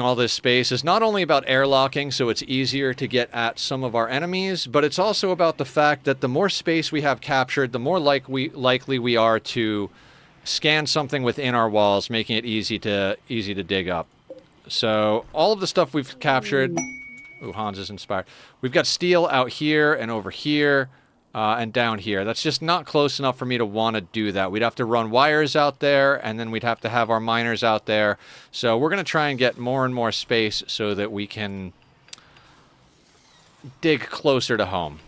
all this space is not only about airlocking, so it's easier to get at some of our enemies, but it's also about the fact that the more space we have captured, the more likely we are to scan something within our walls, making it easy to dig up. So all of the stuff we've captured... Ooh, Hans is inspired. We've got steel out here and over here and down here. That's just not close enough for me to want to do that. We'd have to run wires out there, and then we'd have to have our miners out there. So we're going to try and get more and more space so that we can dig closer to home.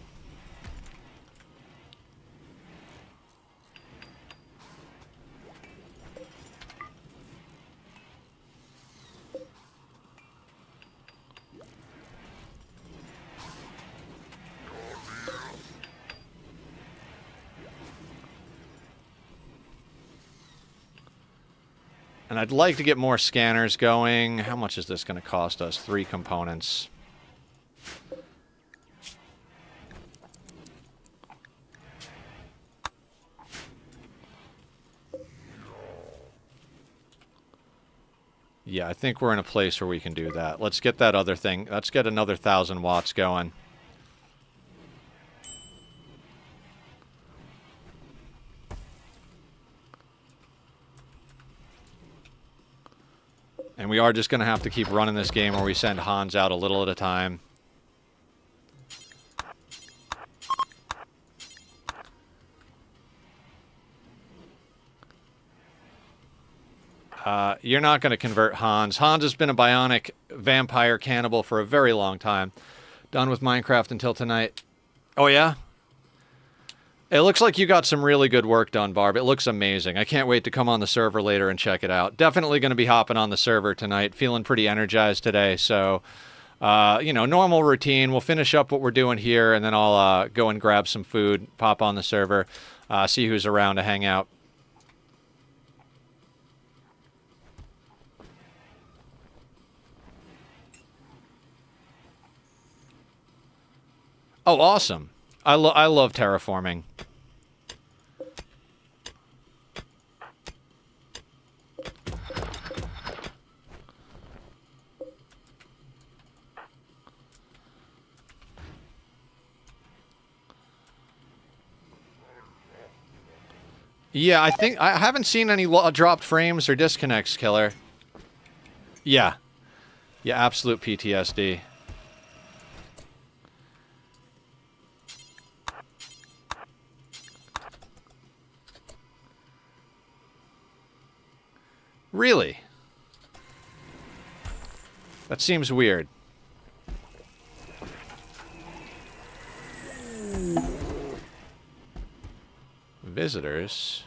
And I'd like to get more scanners going. How much is this going to cost us? 3 components. Yeah, I think we're in a place where we can do that. Let's get that other thing. Let's get another 1,000 watts going. And we are just going to have to keep running this game where we send Hans out a little at a time. You're not going to convert Hans. Hans has been a bionic vampire cannibal for a very long time. Done with Minecraft until tonight. Oh, yeah? It looks like you got some really good work done, Barb. It looks amazing. I can't wait to come on the server later and check it out. Definitely going to be hopping on the server tonight. Feeling pretty energized today. So, you know, normal routine. We'll finish up what we're doing here, and then I'll go and grab some food, pop on the server, see who's around to hang out. Oh, awesome. I love terraforming. Yeah, I think I haven't seen any dropped frames or disconnects, Killer. Yeah. Yeah, absolute PTSD. Really? That seems weird. Visitors.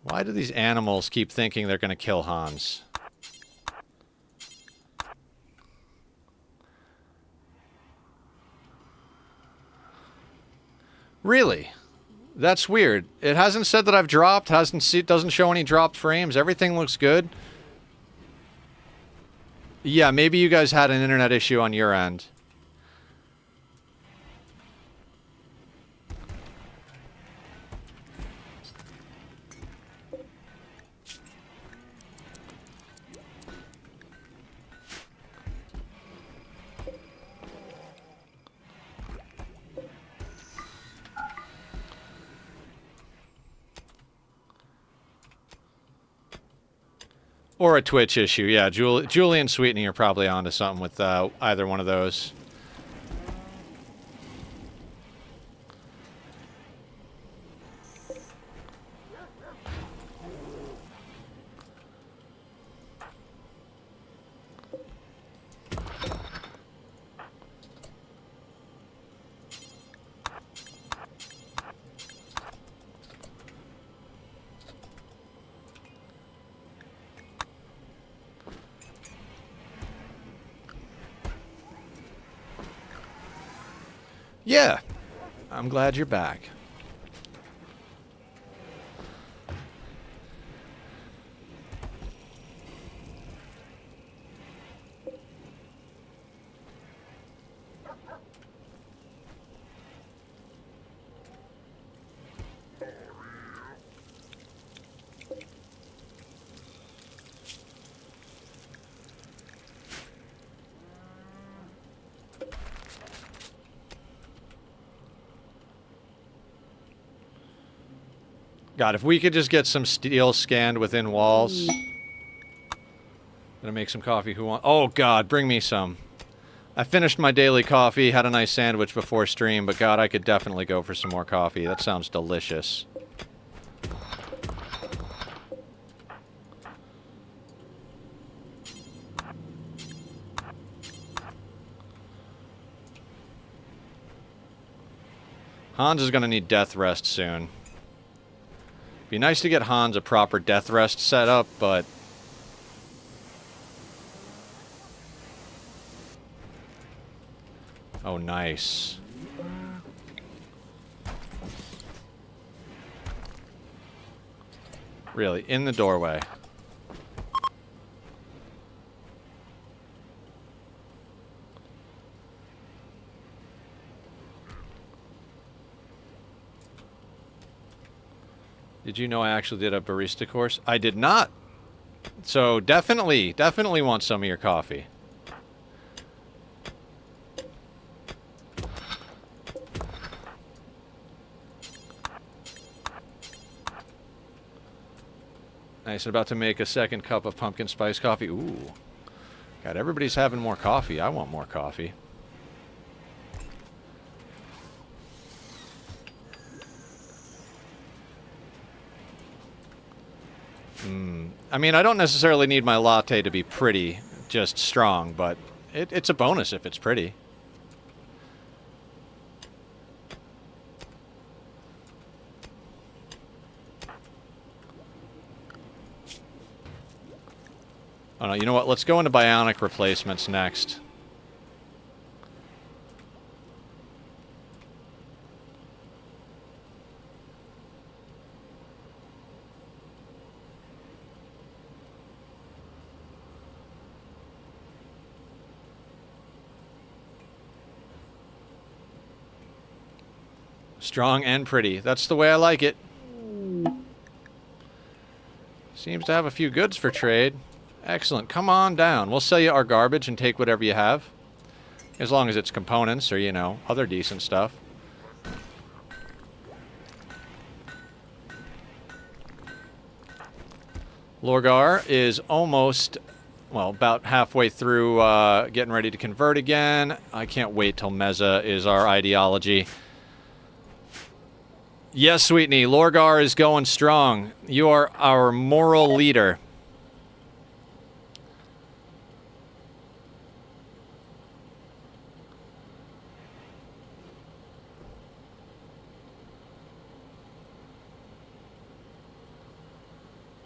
Why do these animals keep thinking they're going to kill Hans? Really? That's weird. It hasn't said that I've dropped, doesn't show any dropped frames. Everything looks good. Yeah, maybe you guys had an internet issue on your end. Or a Twitch issue, yeah. Julie and Sweetney are probably onto something with either one of those. Yeah, I'm glad you're back. God, if we could just get some steel scanned within walls. Gonna make some coffee. Who want? Oh God, bring me some. I finished my daily coffee, had a nice sandwich before stream, but God, I could definitely go for some more coffee. That sounds delicious. Hans is gonna need death rest soon. Be nice to get Hans a proper death rest set up, but... Oh, nice. Really, in the doorway. Did you know I actually did a barista course? I did not. So definitely want some of your coffee. Nice, about to make a second cup of pumpkin spice coffee. Ooh. God, everybody's having more coffee. I want more coffee. I mean, I don't necessarily need my latte to be pretty, just strong, but it's a bonus if it's pretty. Oh no, you know what? Let's go into bionic replacements next. Strong and pretty. That's the way I like it. Seems to have a few goods for trade. Excellent. Come on down. We'll sell you our garbage and take whatever you have. As long as it's components or, you know, other decent stuff. Lorgar is almost, well, about halfway through getting ready to convert again. I can't wait till Meza is our ideology. Yes, Sweetney, Lorgar is going strong. You are our moral leader.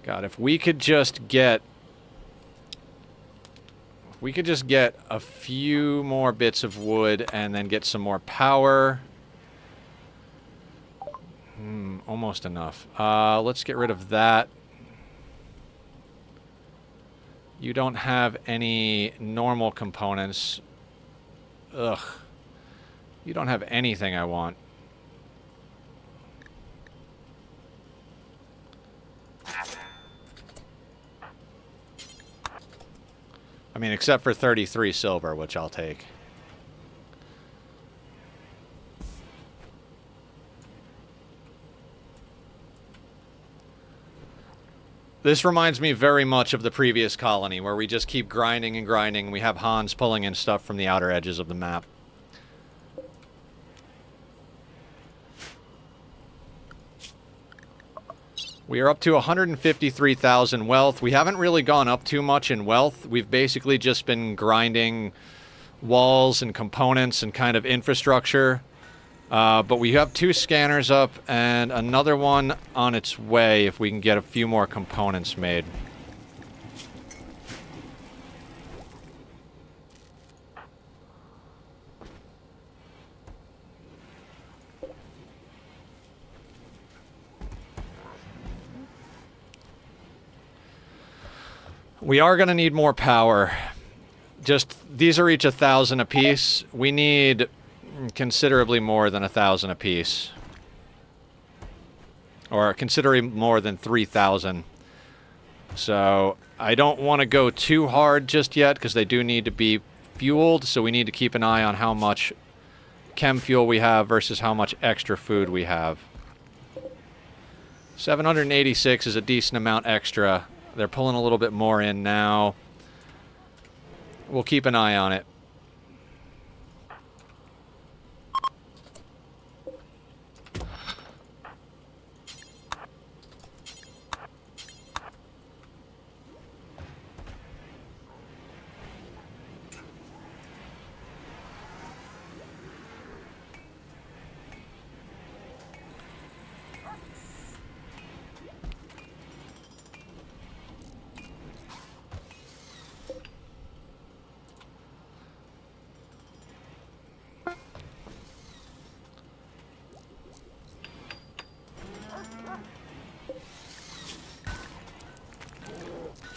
God, if we could just get... If we could just get a few more bits of wood and then get some more power... almost enough. Let's get rid of that. You don't have any normal components. Ugh. You don't have anything I want. I mean, except for 33 silver, which I'll take. This reminds me very much of the previous colony, where we just keep grinding and grinding. We have Hans pulling in stuff from the outer edges of the map. We are up to 153,000 wealth. We haven't really gone up too much in wealth. We've basically just been grinding walls and components and kind of infrastructure. But we have 2 scanners up and another one on its way if we can get a few more components made. We are going to need more power. Just, these are each 1,000 apiece. We need considerably more than 1,000 apiece. Or considerably more than 3,000. So, I don't want to go too hard just yet, because they do need to be fueled, so we need to keep an eye on how much chem fuel we have versus how much extra food we have. 786 is a decent amount extra. They're pulling a little bit more in now. We'll keep an eye on it.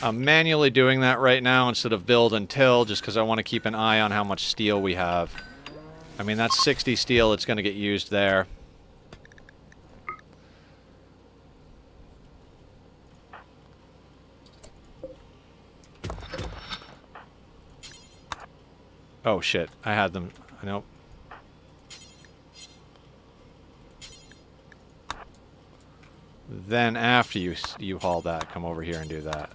I'm manually doing that right now instead of build and till, just because I want to keep an eye on how much steel we have. I mean, that's 60 steel that's going to get used there. Oh shit, I had them. Nope. Then after you haul that, come over here and do that.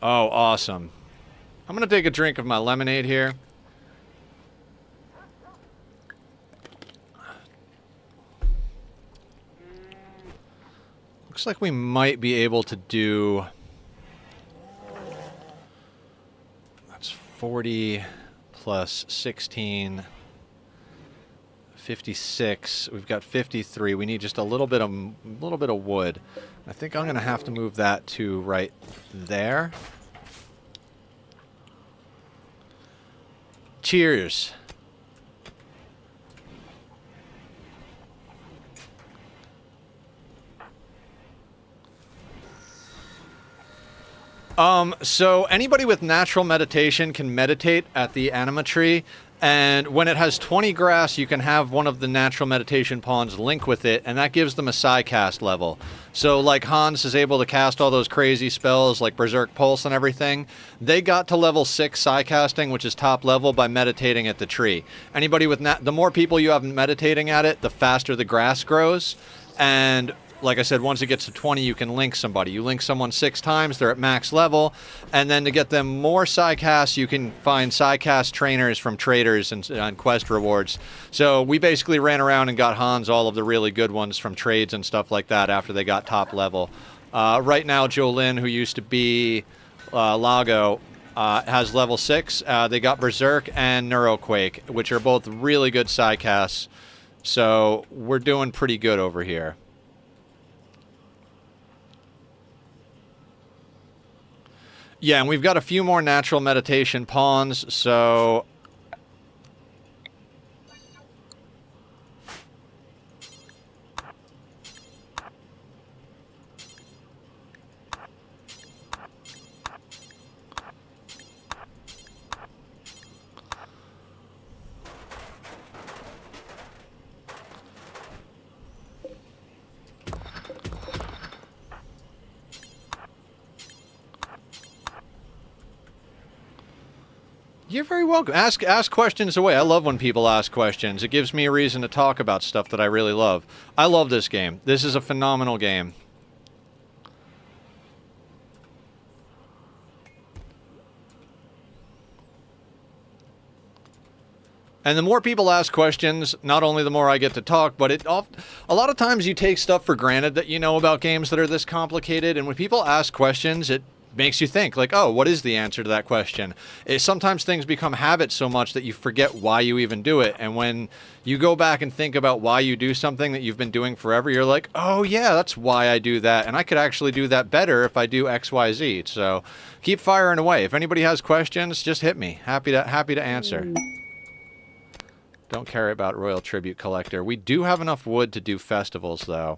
Oh, awesome. I'm going to take a drink of my lemonade here. Looks like we might be able to do... That's 40 plus 16... 56. We've got 53. We need just a little bit of wood. I think I'm going to have to move that to right there. Cheers. So anybody with natural meditation can meditate at the anima tree. And when it has 20 grass, you can have one of the natural meditation pawns link with it, and that gives them a psi cast level. So like Hans is able to cast all those crazy spells like Berserk Pulse and everything. They got to level 6 psi casting, which is top level, by meditating at the tree. Anybody with the more people you have meditating at it, the faster the grass grows. And like I said, once it gets to 20, you can link somebody. You link someone 6 times, they're at max level. And then to get them more psi-casts, you can find psi-cast trainers from traders and quest rewards. So we basically ran around and got Hans all of the really good ones from trades and stuff like that after they got top level. Right now, Jolyn, who used to be Lago, has level 6. They got Berserk and Neuroquake, which are both really good psi-casts. So we're doing pretty good over here. Yeah, and we've got a few more natural meditation pawns, so... You're very welcome. Ask questions away. I love when people ask questions. It gives me a reason to talk about stuff that I really love. I love this game. This is a phenomenal game. And the more people ask questions, not only the more I get to talk, but a lot of times you take stuff for granted that you know about games that are this complicated, and when people ask questions, it makes you think, like, oh, what is the answer to that question? Sometimes things become habits so much that you forget why you even do it, and when you go back and think about why you do something that you've been doing forever, you're like, oh yeah, that's why I do that, and I could actually do that better if I do X, Y, Z. So keep firing away. If anybody has questions, just hit me. Happy to answer. Don't care about Royal Tribute Collector. We do have enough wood to do festivals, though.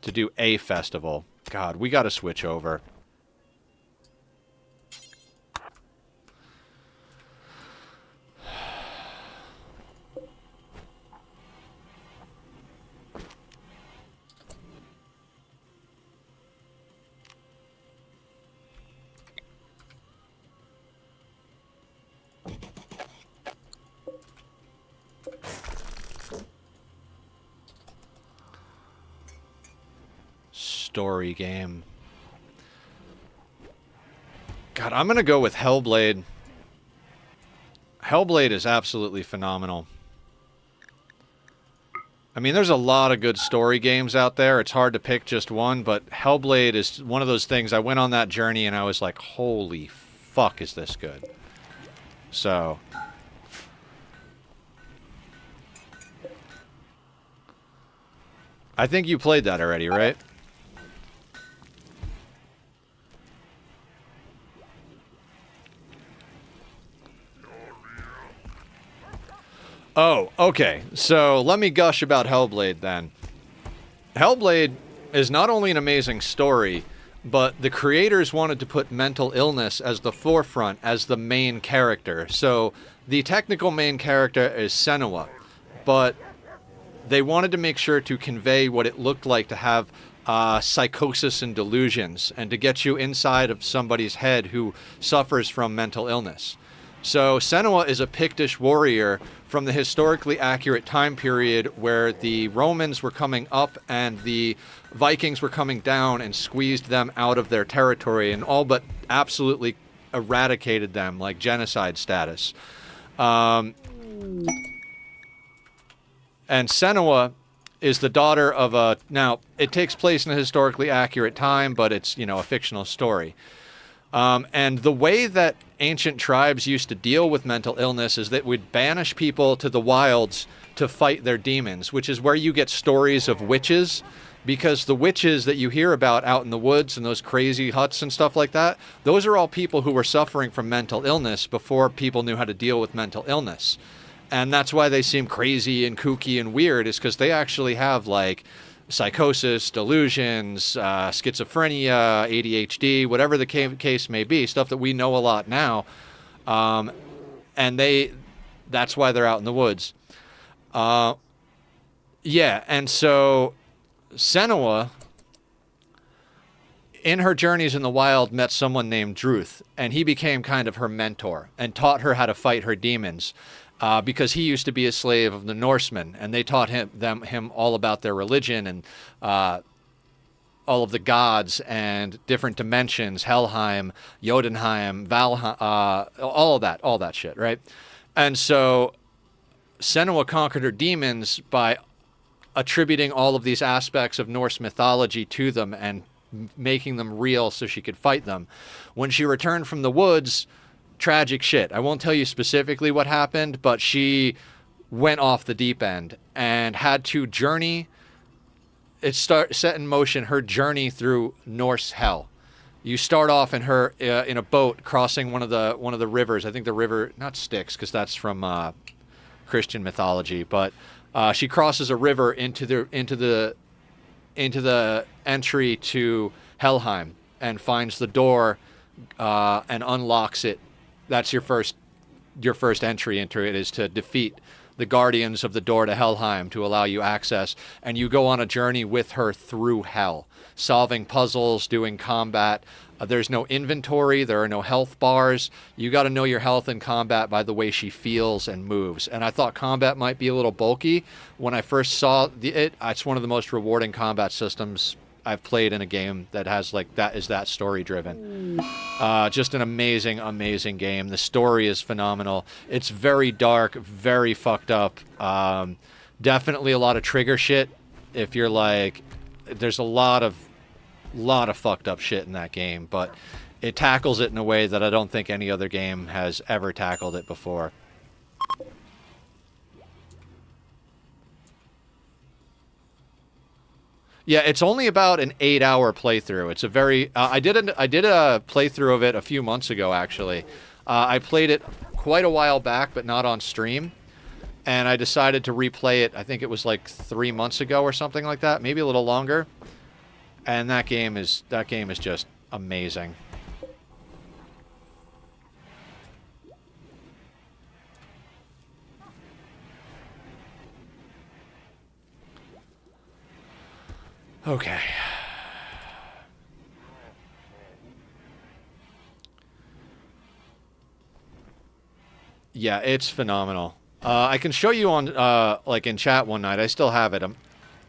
To do a festival. God, we gotta switch over. story game. God, I'm going to go with Hellblade. Hellblade is absolutely phenomenal. I mean, there's a lot of good story games out there. It's hard to pick just one, but Hellblade is one of those things. I went on that journey and I was like, holy fuck, is this good? So... I think you played that already, right? Oh, okay. So let me gush about Hellblade then. Hellblade is not only an amazing story, but the creators wanted to put mental illness as the forefront, as the main character. So the technical main character is Senua, but they wanted to make sure to convey what it looked like to have psychosis and delusions, and to get you inside of somebody's head who suffers from mental illness. So Senua is a Pictish warrior from the historically accurate time period where the Romans were coming up and the Vikings were coming down and squeezed them out of their territory and all but absolutely eradicated them, like genocide status. And Senua is the daughter of a... Now, it takes place in a historically accurate time, but it's, you know, a fictional story. And the way that ancient tribes used to deal with mental illness is that would banish people to the wilds to fight their demons, which is where you get stories of witches, because the witches that you hear about out in the woods and those crazy huts and stuff like that, those are all people who were suffering from mental illness before people knew how to deal with mental illness. And that's why they seem crazy and kooky and weird, is because they actually have, like, psychosis, delusions, schizophrenia, ADHD, whatever the case may be, stuff that we know a lot now. And that's why they're out in the woods. Yeah, and so Senua, in her journeys in the wild, met someone named Druth, and he became kind of her mentor and taught her how to fight her demons. Because he used to be a slave of the Norsemen, and they taught him all about their religion and all of the gods and different dimensions, Helheim, Jotunheim, Valheim, all that shit, right? And so Senua conquered her demons by attributing all of these aspects of Norse mythology to them and making them real so she could fight them. When she returned from the woods... Tragic shit. I won't tell you specifically what happened, but she went off the deep end and had to journey. Set in motion her journey through Norse hell. You start off in a boat crossing one of the rivers. I think the river, not Styx, because that's from Christian mythology, but she crosses a river into the entry to Helheim and finds the door and unlocks it. That's your first entry into it, is to defeat the guardians of the door to Helheim to allow you access. And you go on a journey with her through hell, solving puzzles, doing combat. There's no inventory. There are no health bars. You got to know your health in combat by the way she feels and moves. And I thought combat might be a little bulky. When I first saw it's one of the most rewarding combat systems I've played in a game that has that story driven. Just an amazing, amazing game. The story is phenomenal. It's very dark, very fucked up. Definitely a lot of trigger shit. If you're like, there's a lot of fucked up shit in that game, but it tackles it in a way that I don't think any other game has ever tackled it before. Yeah, it's only about an 8-hour playthrough. It's a very... I did a playthrough of it a few months ago, actually. I played it quite a while back, but not on stream. And I decided to replay it, I think it was like 3 months ago or something like that. Maybe a little longer. And that game is just amazing. Okay. Yeah, it's phenomenal. I can show you on, like in chat one night. I still have it. I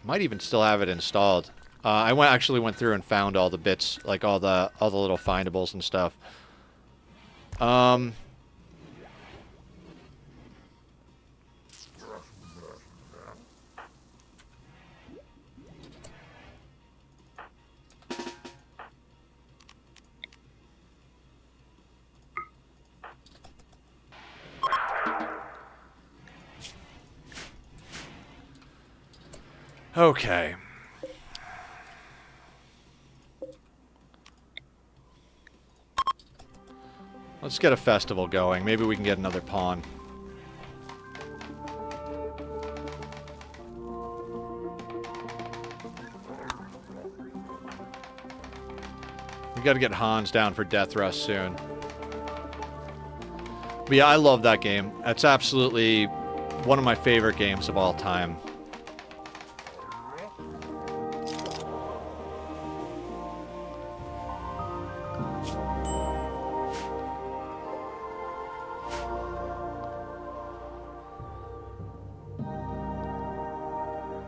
might even still have it installed. Actually went through and found all the bits, like all the little findables and stuff. Okay. Let's get a festival going. Maybe we can get another pawn. We gotta get Hans down for Death Rust soon. But yeah, I love that game. That's absolutely one of my favorite games of all time.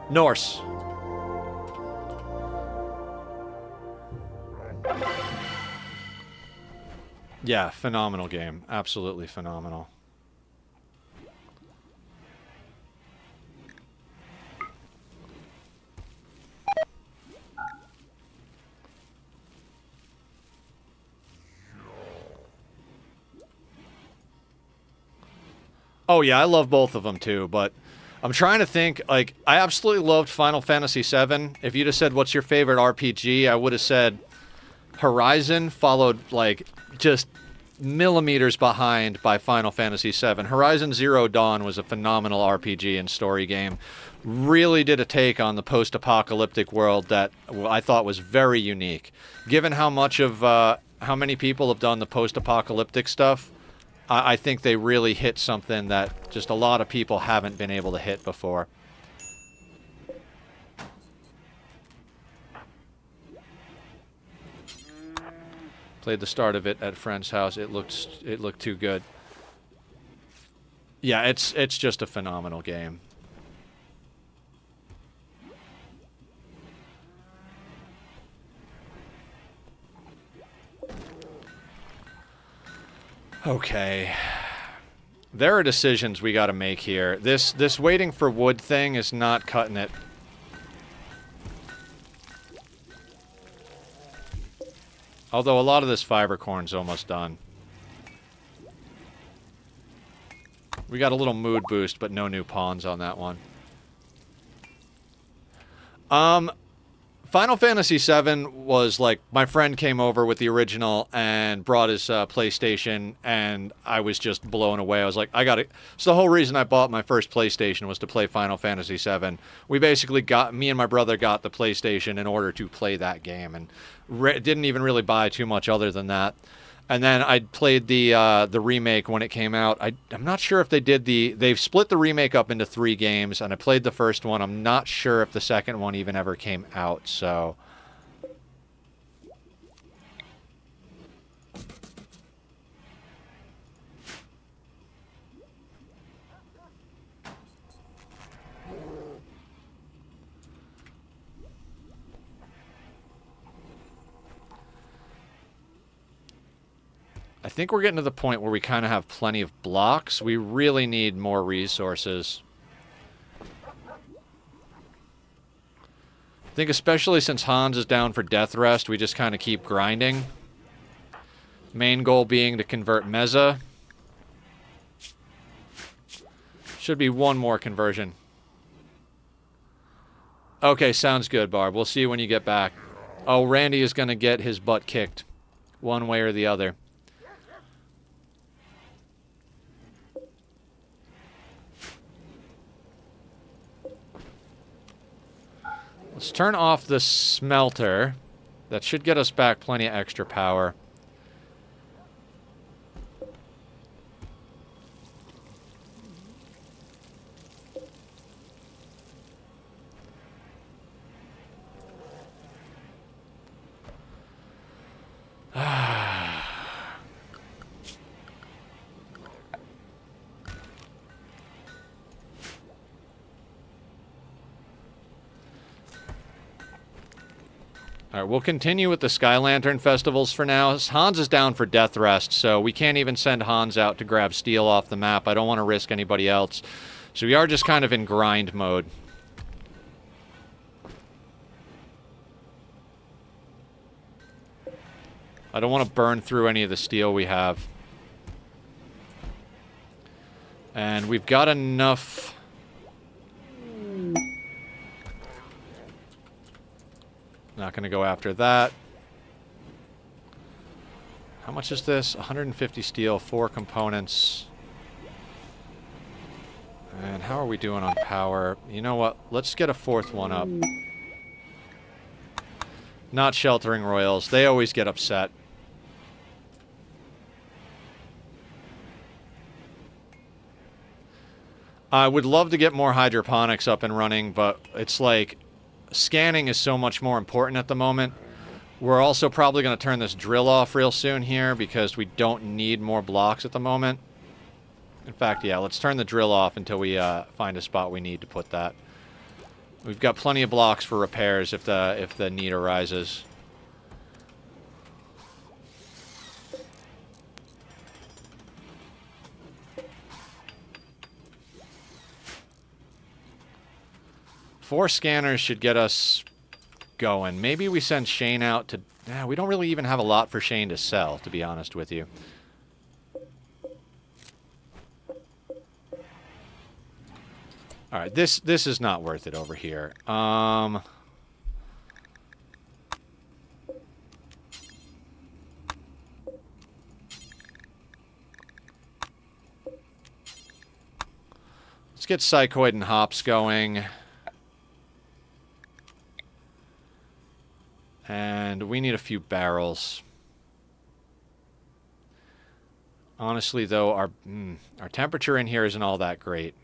Norse. Yeah, phenomenal game. Absolutely phenomenal. Oh yeah, I love both of them too, but I'm trying to think, like, I absolutely loved Final Fantasy VII. If you'd have said, what's your favorite RPG, I would have said Horizon, followed, like, just millimeters behind by Final Fantasy VII. Horizon Zero Dawn was a phenomenal RPG and story game. Really did a take on the post-apocalyptic world that I thought was very unique. Given how much of, how many people have done the post-apocalyptic stuff, I think they really hit something that just a lot of people haven't been able to hit before. Played the start of it at a friend's house. It looked too good. Yeah, it's just a phenomenal game. Okay. There are decisions we gotta make here. This waiting for wood thing is not cutting it. Although a lot of this fiber corn's almost done. We got a little mood boost, but no new pawns on that one. Final Fantasy VII was like, my friend came over with the original and brought his PlayStation, and I was just blown away. I was like, I got it. So the whole reason I bought my first PlayStation was to play Final Fantasy VII. We basically me and my brother got the PlayStation in order to play that game, and didn't even really buy too much other than that. And then I played the remake when it came out. I'm not sure if they've split the remake up into 3 games, and I played the first one. I'm not sure if the second one even ever came out, so. I think we're getting to the point where we kind of have plenty of blocks. We really need more resources. I think especially since Hans is down for Death Rest, we just kind of keep grinding. Main goal being to convert Meza. Should be one more conversion. Okay, sounds good, Barb. We'll see you when you get back. Oh, Randy is going to get his butt kicked. One way or the other. Let's turn off the smelter. That should get us back plenty of extra power. All right, we'll continue with the Sky Lantern festivals for now. Hans is down for death rest, so we can't even send Hans out to grab steel off the map. I don't want to risk anybody else. So we are just kind of in grind mode. I don't want to burn through any of the steel we have. And we've got enough... Not going to go after that. How much is this? 150 steel, 4 components. And how are we doing on power? You know what? Let's get a 4th one up. Not sheltering royals. They always get upset. I would love to get more hydroponics up and running, but it's like... Scanning is so much more important at the moment. We're also probably going to turn this drill off real soon here because we don't need more blocks at the moment. In fact, yeah, let's turn the drill off until we find a spot we need to put that. We've got plenty of blocks for repairs if the need arises. Four scanners should get us going. Maybe we send Shane out to... we don't really even have a lot for Shane to sell, to be honest with you. Alright, this is not worth it over here. Let's get Psychoid and Hops going. And we need a few barrels. Honestly, though, our temperature in here isn't all that great.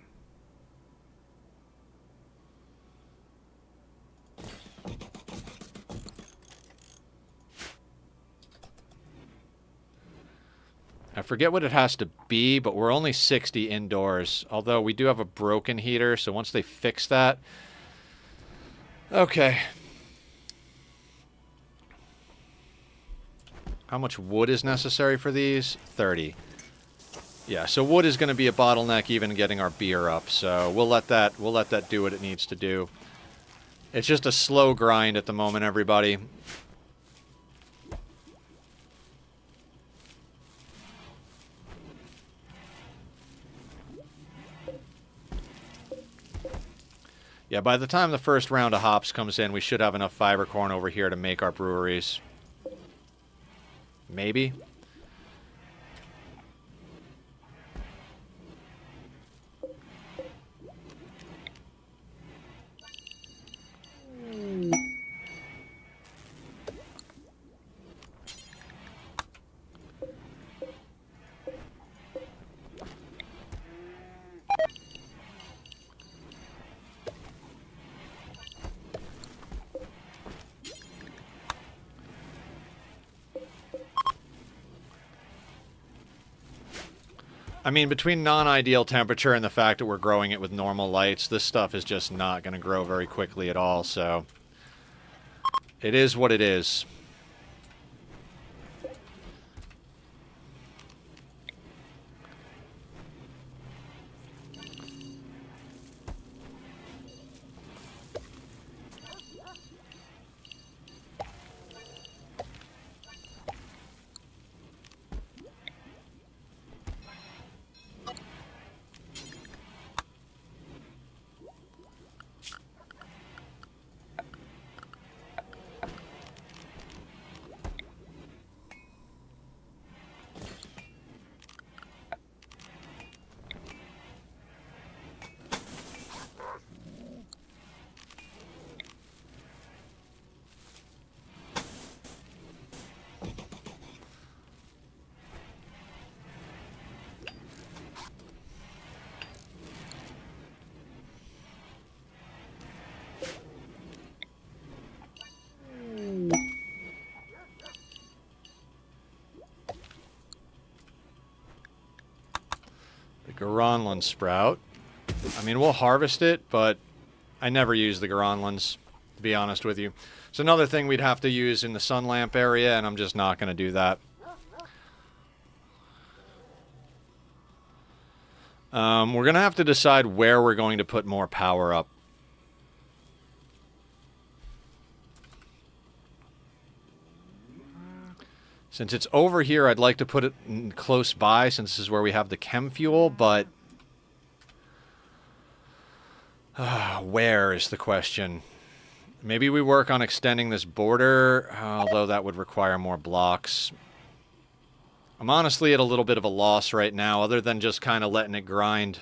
I forget what it has to be, but we're only 60 indoors. Although we do have a broken heater, so once they fix that... Okay. How much wood is necessary for these? 30. Yeah, so wood is going to be a bottleneck even getting our beer up, so we'll let that do what it needs to do. It's just a slow grind at the moment, everybody. Yeah, by the time the first round of hops comes in, we should have enough fiber corn over here to make our breweries. Maybe. I mean, between non-ideal temperature and the fact that we're growing it with normal lights, this stuff is just not going to grow very quickly at all, so... It is what it is. Garanlan sprout. I mean, we'll harvest it, but I never use the Garanlans. be honest with you. It's another thing we'd have to use in the sun lamp area, and I'm just not going to do that. We're going to have to decide where we're going to put more power up. Since it's over here, I'd like to put it close by, since this is where we have the chem fuel, but... where is the question? Maybe we work on extending this border, although that would require more blocks. I'm honestly at a little bit of a loss right now, other than just kind of letting it grind.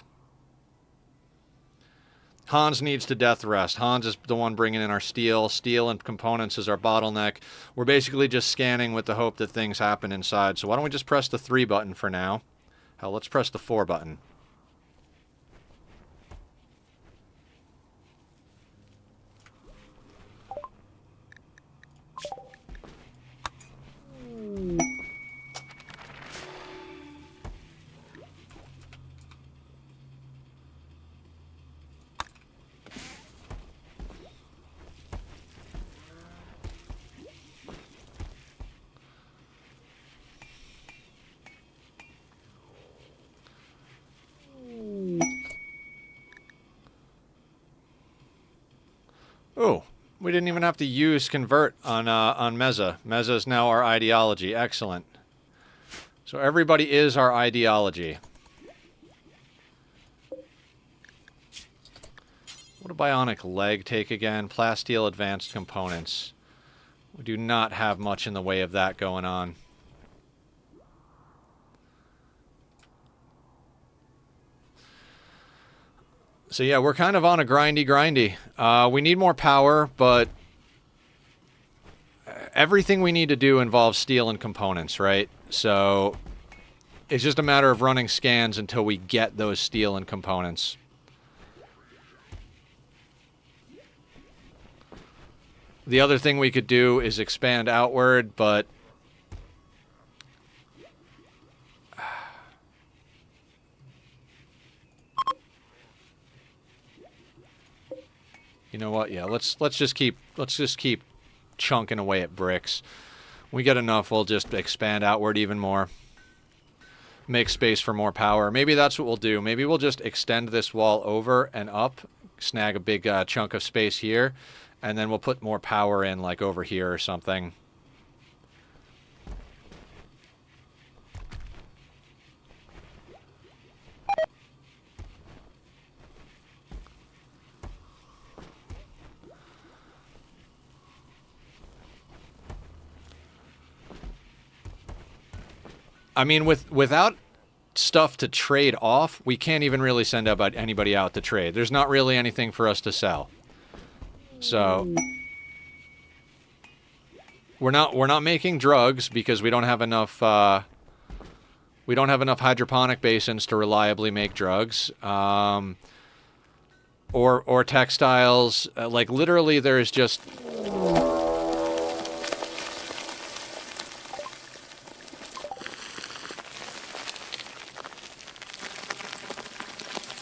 Hans needs to death rest. Hans is the one bringing in our steel. Steel and components is our bottleneck. We're basically just scanning with the hope that things happen inside. So why don't we just press the 3 button for now? Hell, let's press the 4 button. Oh, we didn't even have to use convert on Meza. Meza is now our ideology. Excellent. So everybody is our ideology. What a bionic leg take again? Plasteel advanced components. We do not have much in the way of that going on. So yeah, we're kind of on a grindy. We need more power, but everything we need to do involves steel and components, right? So it's just a matter of running scans until we get those steel and components. The other thing we could do is expand outward, but... you know what? Yeah, let's just keep chunking away at bricks. When we get enough, we'll just expand outward even more. Make space for more power. Maybe that's what we'll do. Maybe we'll just extend this wall over and up, snag a big chunk of space here, and then we'll put more power in, like over here or something. I mean, without stuff to trade off, we can't even really send anybody out to trade. There's not really anything for us to sell. So we're not making drugs because we don't have enough hydroponic basins to reliably make drugs. Or textiles. Like literally there's just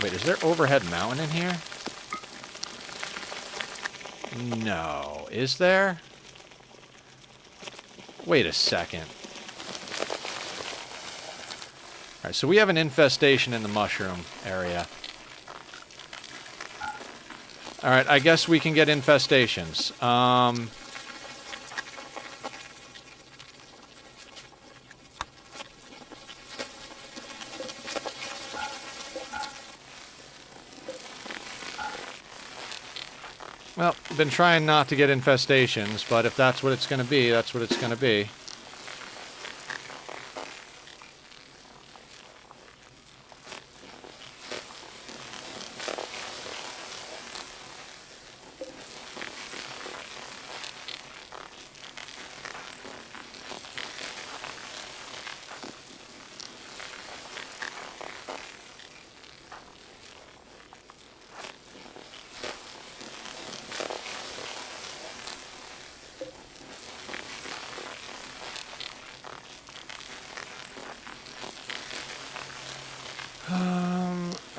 wait, is there overhead mountain in here? No. Is there? Wait a second. Alright, so we have an infestation in the mushroom area. Alright, I guess we can get infestations. Well, been trying not to get infestations, but if that's what it's going to be, that's what it's going to be.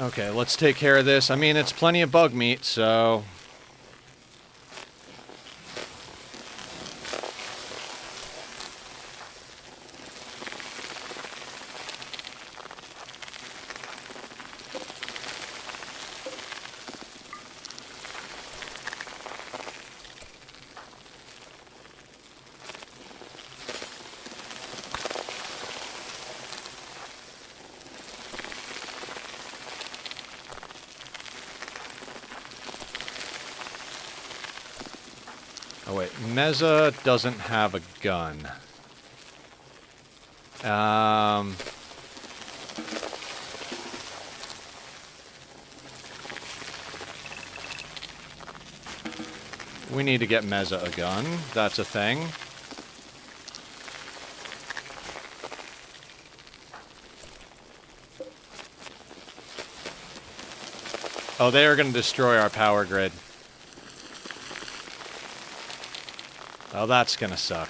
Okay, let's take care of this. I mean, it's plenty of bug meat, so... Oh wait, Meza doesn't have a gun. We need to get Meza a gun. That's a thing. Oh, they are going to destroy our power grid. Oh, that's going to suck.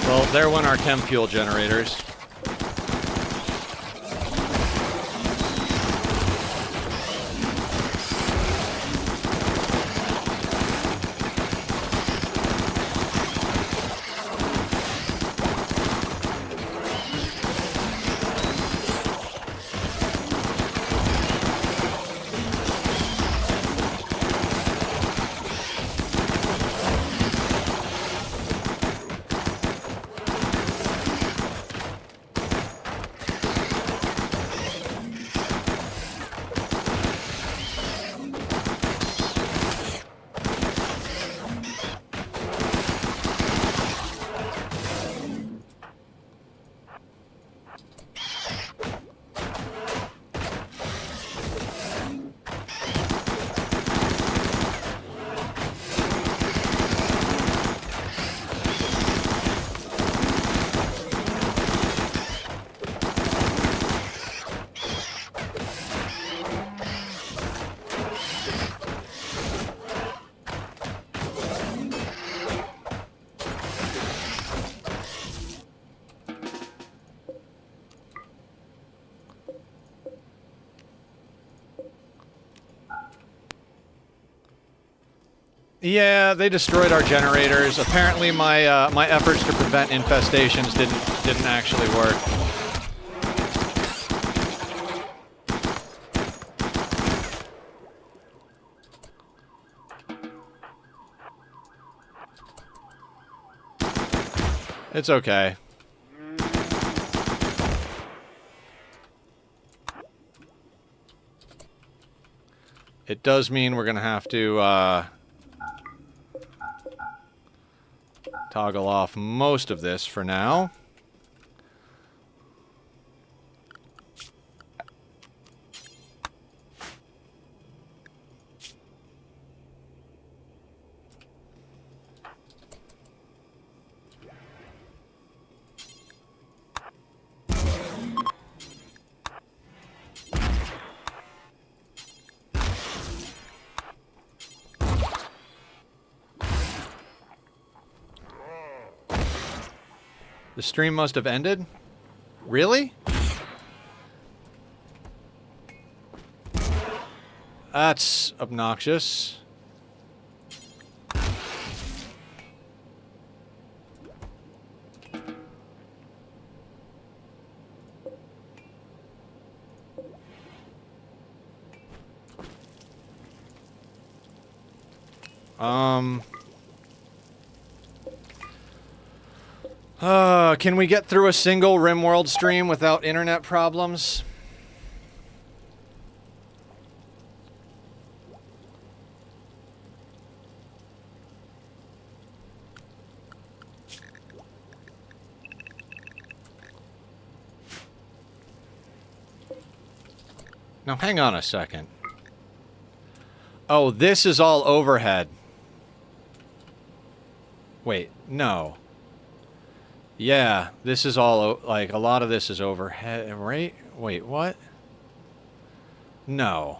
Well, there went our chem fuel generators. Yeah, they destroyed our generators. Apparently, my efforts to prevent infestations didn't actually work. It's okay. It does mean we're gonna have to toggle off most of this for now. The stream must have ended? Really? That's obnoxious. Can we get through a single RimWorld stream without internet problems? Now, hang on a second. Oh, this is all overhead. Wait, no. Yeah, this is all, like, a lot of this is overhead, right? Wait, what? No.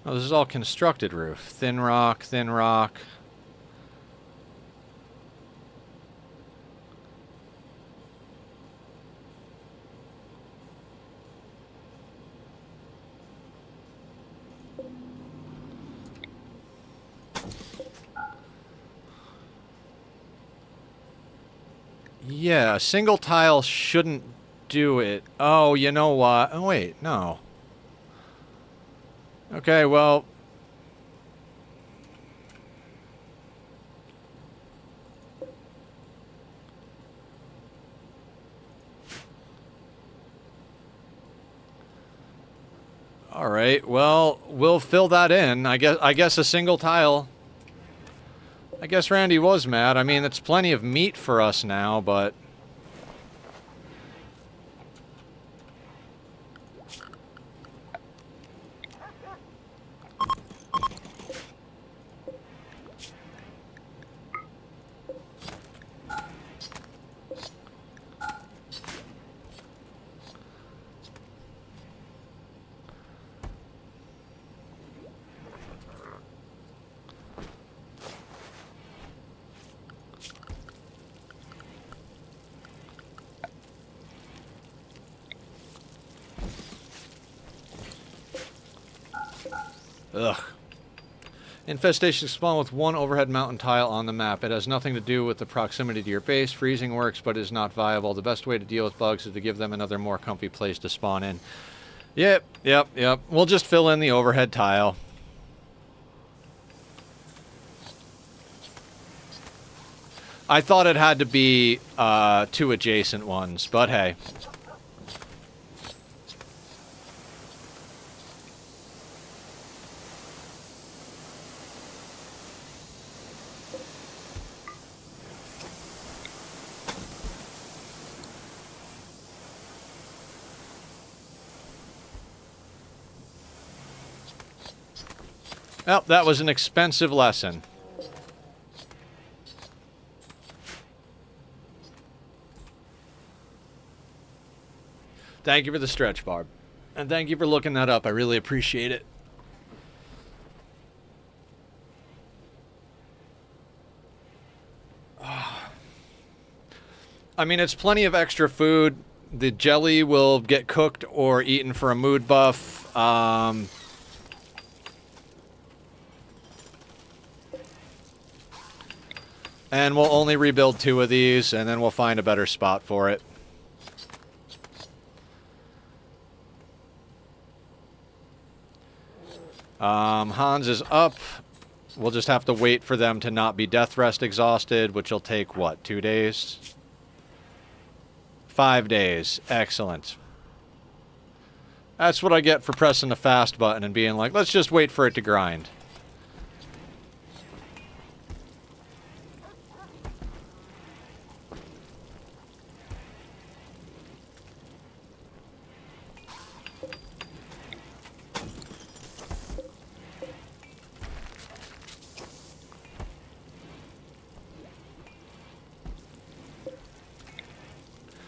Oh, this is all constructed roof. Thin rock, thin rock. Yeah, a single tile shouldn't do it. Oh, you know what? Oh, wait, no. Okay, well... All right, well, we'll fill that in. I guess a single tile. I guess Randy was mad. I mean, it's plenty of meat for us now, but... Ugh. Infestations spawn with one overhead mountain tile on the map. It has nothing to do with the proximity to your base. Freezing works, but is not viable. The best way to deal with bugs is to give them another more comfy place to spawn in. Yep. We'll just fill in the overhead tile. I thought it had to be 2 adjacent ones, but hey. Well, that was an expensive lesson. Thank you for the stretch, Barb. And thank you for looking that up. I really appreciate it. I mean, it's plenty of extra food. The jelly will get cooked or eaten for a mood buff. And we'll only rebuild 2 of these, and then we'll find a better spot for it. Hans is up. We'll just have to wait for them to not be death rest exhausted, which will take, what, 2 days? 5 days. Excellent. That's what I get for pressing the fast button and being like, let's just wait for it to grind.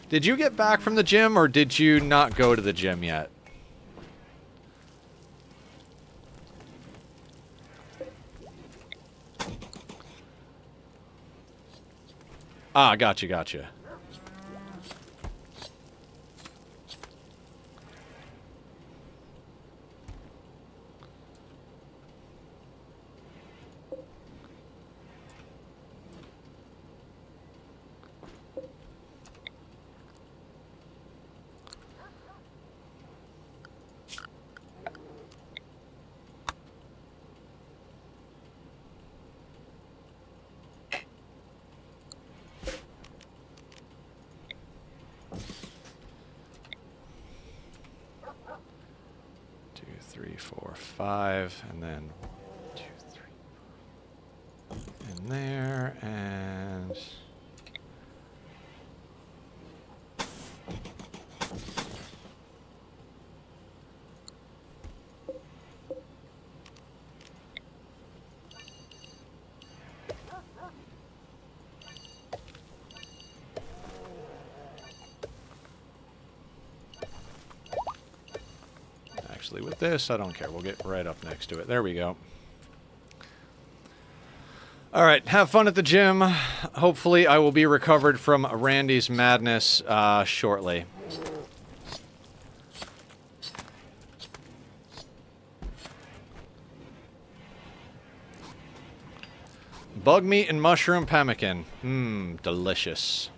Did you get back from the gym, or did you not go to the gym yet? Ah, gotcha. Three, 4, 5, and then 1, 2, 3 in there, and Actually, with this, I don't care. We'll get right up next to it. There we go. All right, have fun at the gym. Hopefully, I will be recovered from Randy's madness shortly. Bug meat and mushroom pemmican. Mmm, delicious.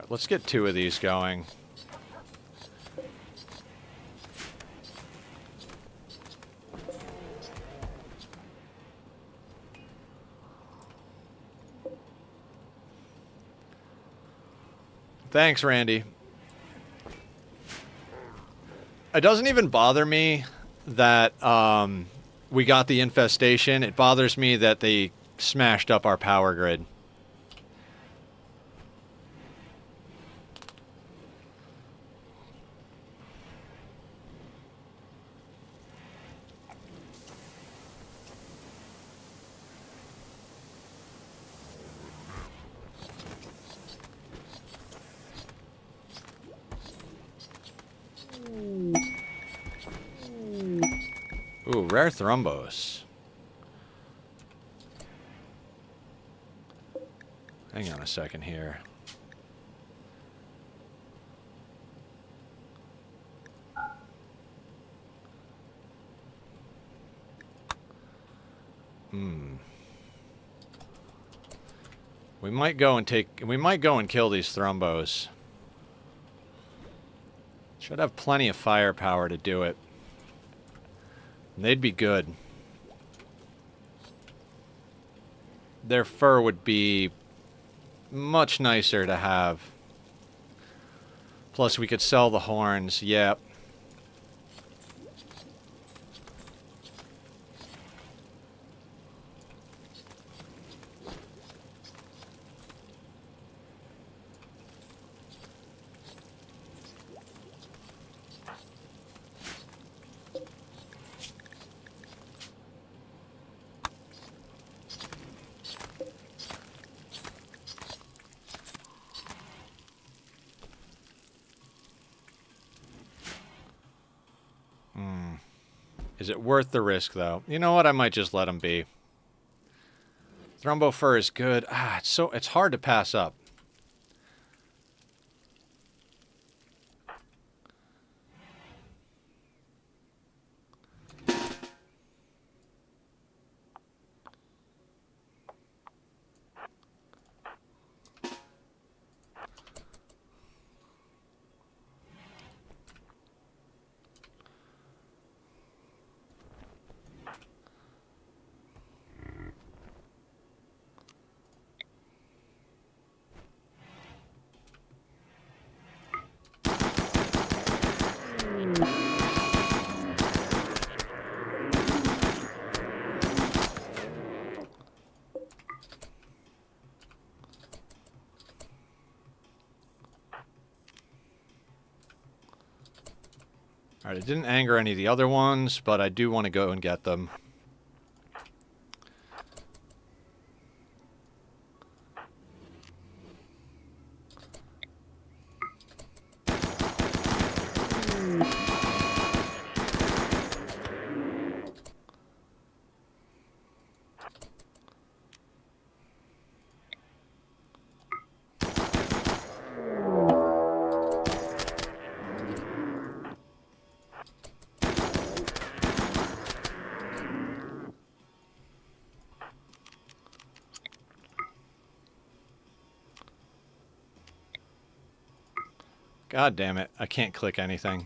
Let's get 2 of these going. Thanks, Randy. It doesn't even bother me that we got the infestation. It bothers me that they smashed up our power grid. Ooh, rare thrumbos. Hang on a second here. We might go and kill these thrumbos. Should have plenty of firepower to do it. They'd be good. Their fur would be much nicer to have. Plus, we could sell the horns. Yep. Is it worth the risk, though? You know what? I might just let them be. Thrumbo fur is good. It's hard to pass up. Alright, it didn't anger any of the other ones, but I do want to go and get them. God damn it, I can't click anything.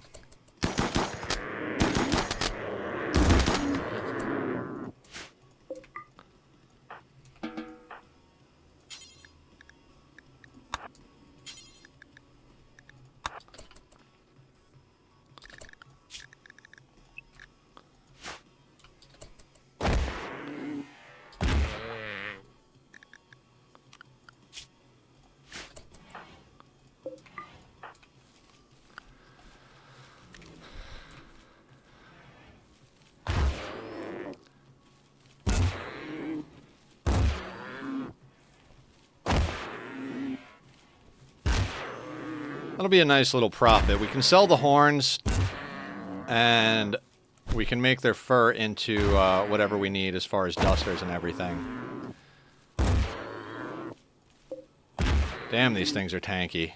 That'll be a nice little profit. We can sell the horns, and we can make their fur into whatever we need as far as dusters and everything. Damn, these things are tanky.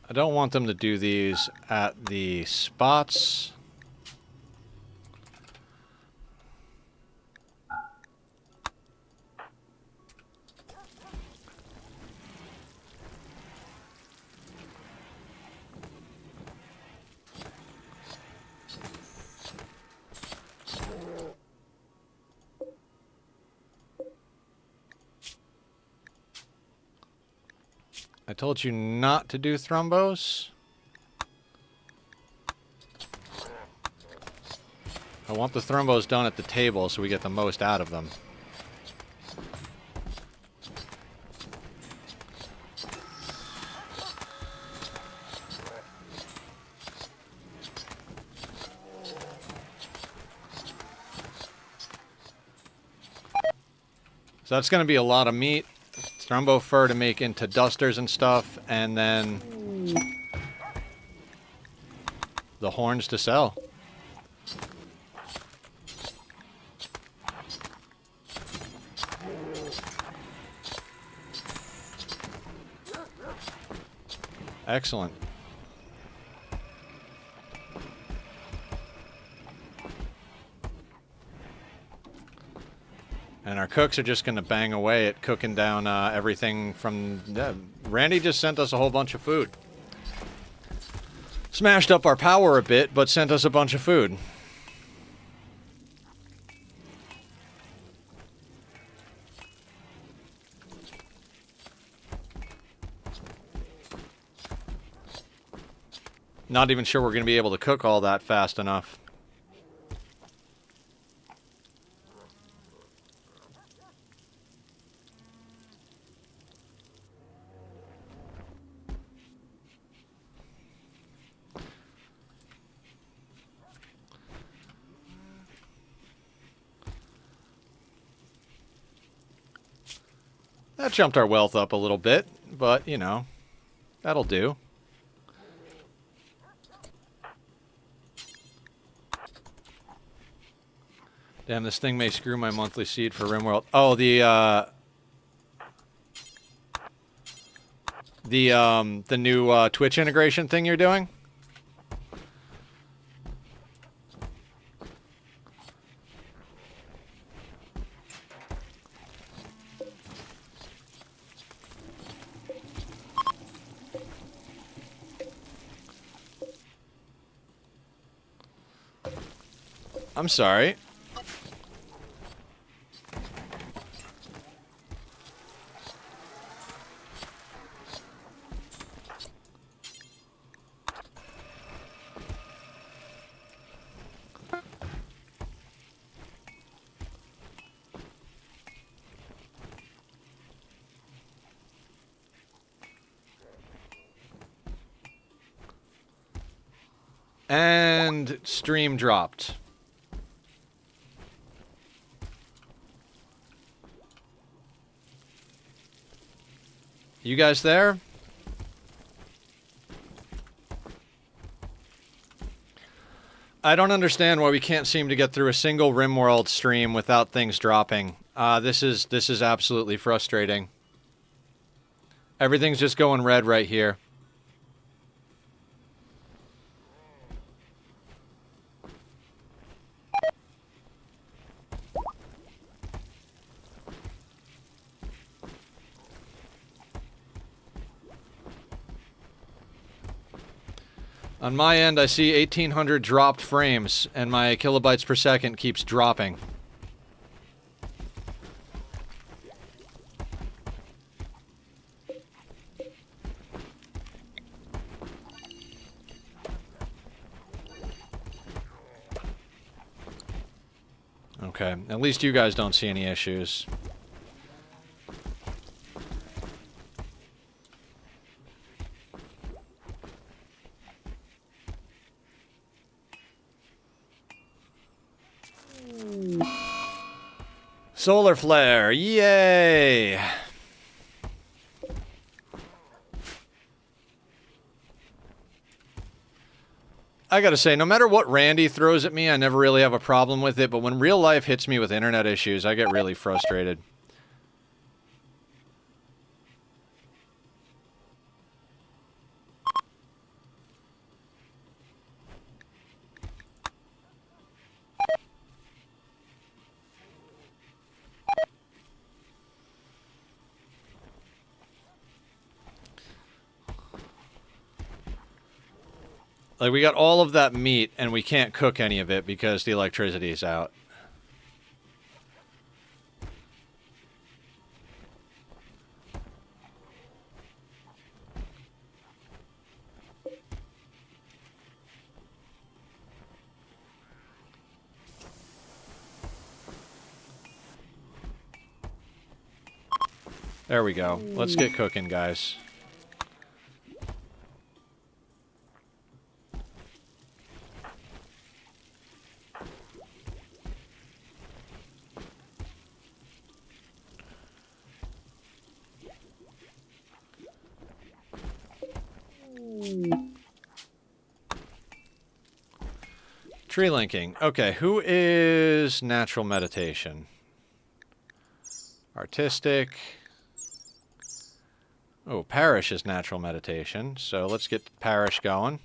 I don't want them to do these at the spots. I told you not to do thrumbos. I want the thrumbos done at the table so we get the most out of them. So that's going to be a lot of meat. Thrumbo fur to make into dusters and stuff, and then the horns to sell. Excellent. And our cooks are just going to bang away at cooking down everything from... Randy just sent us a whole bunch of food. Smashed up our power a bit, but sent us a bunch of food. Not even sure we're going to be able to cook all that fast enough. That jumped our wealth up a little bit, but, you know, that'll do. Damn, this thing may screw my monthly seed for RimWorld. Oh, the new Twitch integration thing you're doing? I'm sorry. And stream dropped. You guys there? I don't understand why we can't seem to get through a single RimWorld stream without things dropping. This is absolutely frustrating. Everything's just going red right here. On my end, I see 1800 dropped frames, and my kilobytes per second keeps dropping. Okay, at least you guys don't see any issues. Solar flare, yay! I gotta say, no matter what Randy throws at me, I never really have a problem with it, but when real life hits me with internet issues, I get really frustrated. Like, we got all of that meat, and we can't cook any of it because the electricity is out. There we go. Let's get cooking, guys. Tree linking. Okay, who is natural meditation? Artistic. Oh, Parish is natural meditation, so let's get Parish going.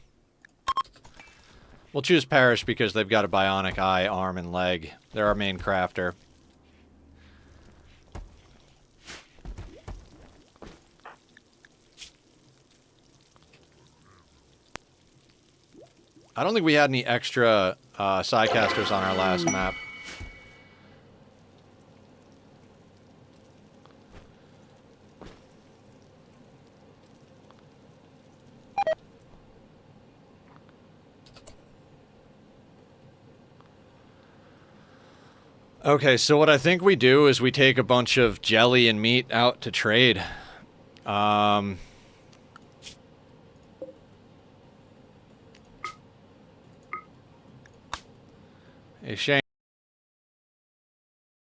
We'll choose Parish because they've got a bionic eye, arm, and leg. They're our main crafter. I don't think we had any extra sidecasters on our last map. Okay, so what I think we do is we take a bunch of jelly and meat out to trade. Hey, Shane.